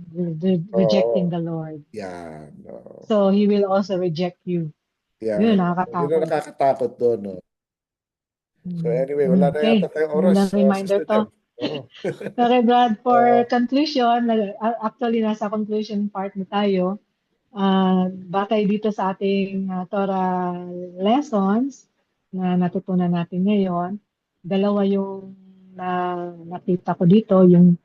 rejecting Oo. the Lord. Yan. Oo. So, He will also reject you. Yun, Yan. Yun ang nakakatakot. nakakatakot doon. No? So anyway, wala na yata Okay, tayong oras, magandang reminder Sister to. Jem. Oo. Okay, Brad, for Oo. conclusion, actually nasa conclusion part na tayo. Batay dito sa ating Torah lessons na natutunan natin ngayon, dalawa yung nakita ko dito, yung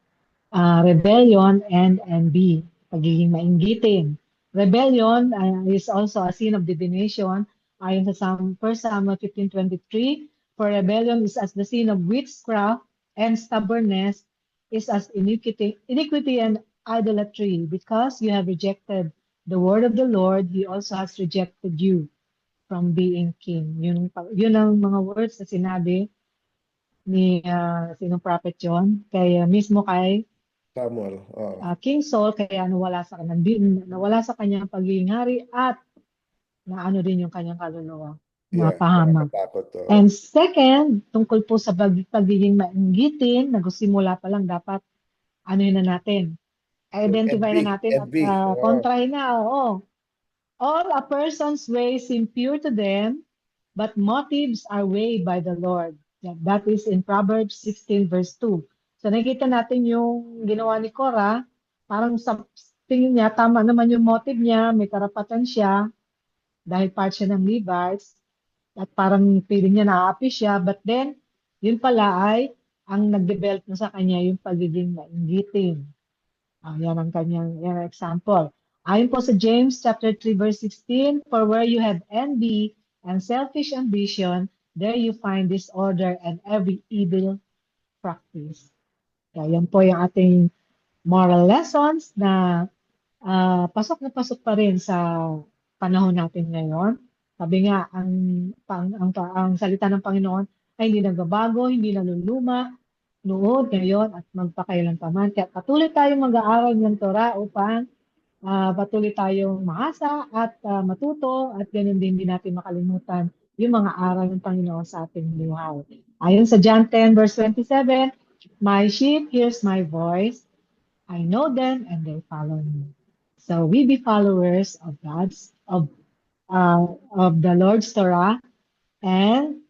rebellion and envy, pagiging mainggitin. Rebellion is also a sin of divination. Ayon sa 1 Samuel 15:23, for rebellion is as the sin of witchcraft, and stubbornness is as iniquity and idolatry. Because you have rejected the word of the Lord, He also has rejected you from being king. Yun ang mga words na sinabi ni sinong prophet yon mismo kay Samuel. Oo. King Saul, kaya nawala sa kanyang pagiging hari at naano din yung kanyang kaluluwa, Yeah. napahamak. Nakakatakot. Oo. And second, tungkol po sa pagiging mainggitin, nagsimula pa lang dapat ano yun na natin, Yung identify na envy. natin at Envy. Oo. kontrahin na, oo. All a person's ways seem pure to them, but motives are weighed by the Lord. That is in Proverbs 16 verse 2. So nakikita natin yung ginawa ni Korah, parang sa tingin niya, tama naman yung motive niya, may karapatan siya, dahil part siya ng Levites, at parang feeling niya na-happy siya, but then, yun pala ay, ang nag-develop na sa kanya yung pagiging mainggitin. Yan ang yan ang example. Ayon po sa James chapter 3 verse 16, for where you have envy and selfish ambition, there you find disorder and every evil practice. Kaya yan po yung ating moral lessons pasok na pasok pa rin sa panahon natin ngayon. Sabi nga, ang salita ng Panginoon ay hindi nagbabago, hindi naluluma, noon, ngayon, at magpakailan pa man. Kaya patuloy tayong mag-aaral ng Torah upang patuloy tayong maasa at matuto at ganun din hindi natin makalimutan yung mga aral ng Panginoon sa ating buhay. Ayon sa John 10 verse 27, my sheep hears my voice, I know them and they follow me. So we be followers of the Lord's Torah, and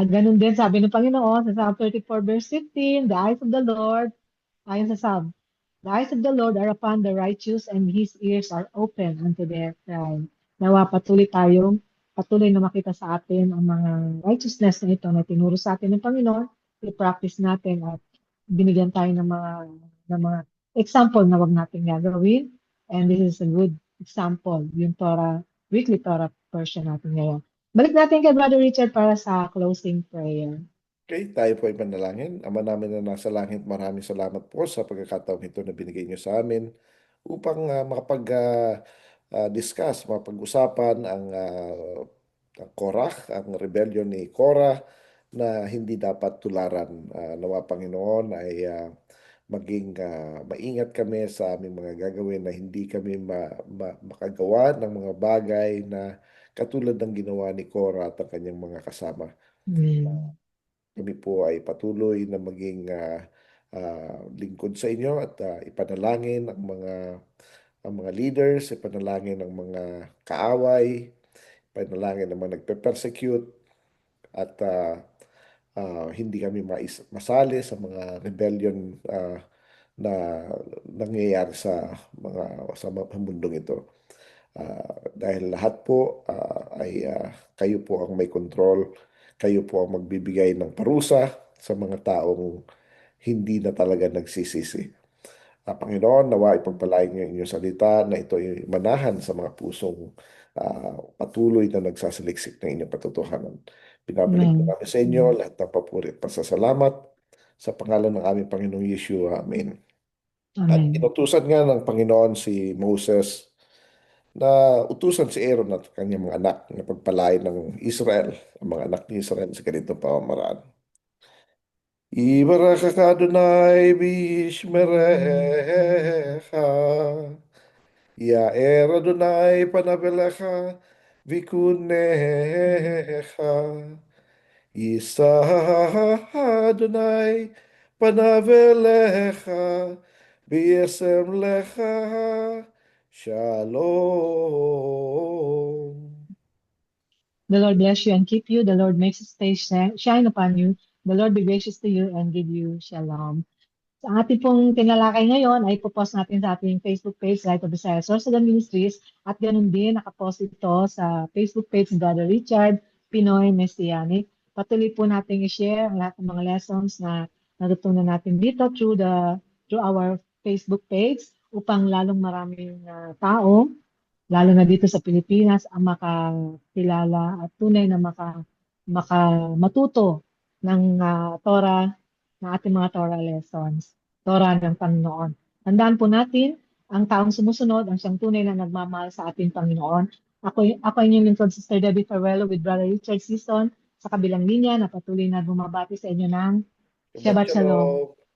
ganun din sabi ng Panginoon sa Psalm 34 verse 15, the eyes of the Lord, ayon sa Psalm, the eyes of the Lord are upon the righteous and His ears are open unto their cry. Nawa patuloy na makita sa atin ang mga righteousness na ito na tinuro sa atin ng Panginoon, i-practice natin at binigyan tayo ng mga example na wag natin gagawin. And this is a good example, yung weekly Torah portion natin ngayon. Balik natin kay Brother Richard para sa closing prayer. Okay, tayo po ay manalangin. Ama namin na nasa langit, maraming salamat po sa pagkakataong ito na binigay niyo sa amin upang makapag-discuss, mapag-usapan ang Korah, ang rebellion ni Korah, na hindi dapat tularan. Nawa Panginoon ay maging maingat kami sa aming mga gagawin na hindi kami makagawa ng mga bagay na katulad ng ginawa ni Cora at ang kanyang mga kasama. Amen. Kami po ay patuloy na maging lingkod sa inyo at ipanalangin ang mga leaders, ipanalangin ang mga kaaway, ipanalangin ang mga nagpe-persecute at hindi kami masali sa mga rebellion na nangyayari sa mundong ito. Dahil lahat po ay kayo po ang may control, kayo po ang magbibigay ng parusa sa mga taong hindi na talaga nagsisisi. Panginoon, nawa ipagpalain niyo ang inyong salita na ito ay manahan sa mga pusong patuloy na nagsasaliksik ng inyong patutuhanan. Pinabalik po Amen. namin sa inyo lahat ng papuri at pasasalamat sa pangalan ng aming Panginoong Yeshua. Amen. At Amen. inutusan nga ng Panginoon si Moses na utusan si Aaron at kanyang mga anak na pagpalain ng Israel, ang mga anak ni Israel sa ganitong pamamaraan. Ibarakak Adonai bishmerecha, Yair Adonai panavelecha vikunecha, Yisa Adonai panavelecha biyesem lecha shalom. The Lord bless you and keep you. The Lord makes his face shine upon you. The Lord be gracious to you and give you shalom. Sa ating pong tinalakay ngayon ay ipopost natin sa ating Facebook page, Light of Visayas Sorsogon Ministries, at ganun din nakapost ito sa Facebook page ni Brother Richard Pinoy Messianic. Patuloy po natin i-share ang lahat ng mga lessons na natutunan natin dito through our Facebook page upang lalong maraming tao, lalo na dito sa Pilipinas, ang makakilala at tunay na matuto ng Torah, ng ating mga Torah lessons, Torah ng Panginoon. Tandaan po natin, ang taong sumusunod, ang siyang tunay na nagmamahal sa ating Panginoon. Ako inyong lingkod, Sister Debbie Farwello with Brother Richard Season, sa kabilang linya na patuloy na bumabati sa inyo ng Shabbat Shabbat Shalom. Shalom.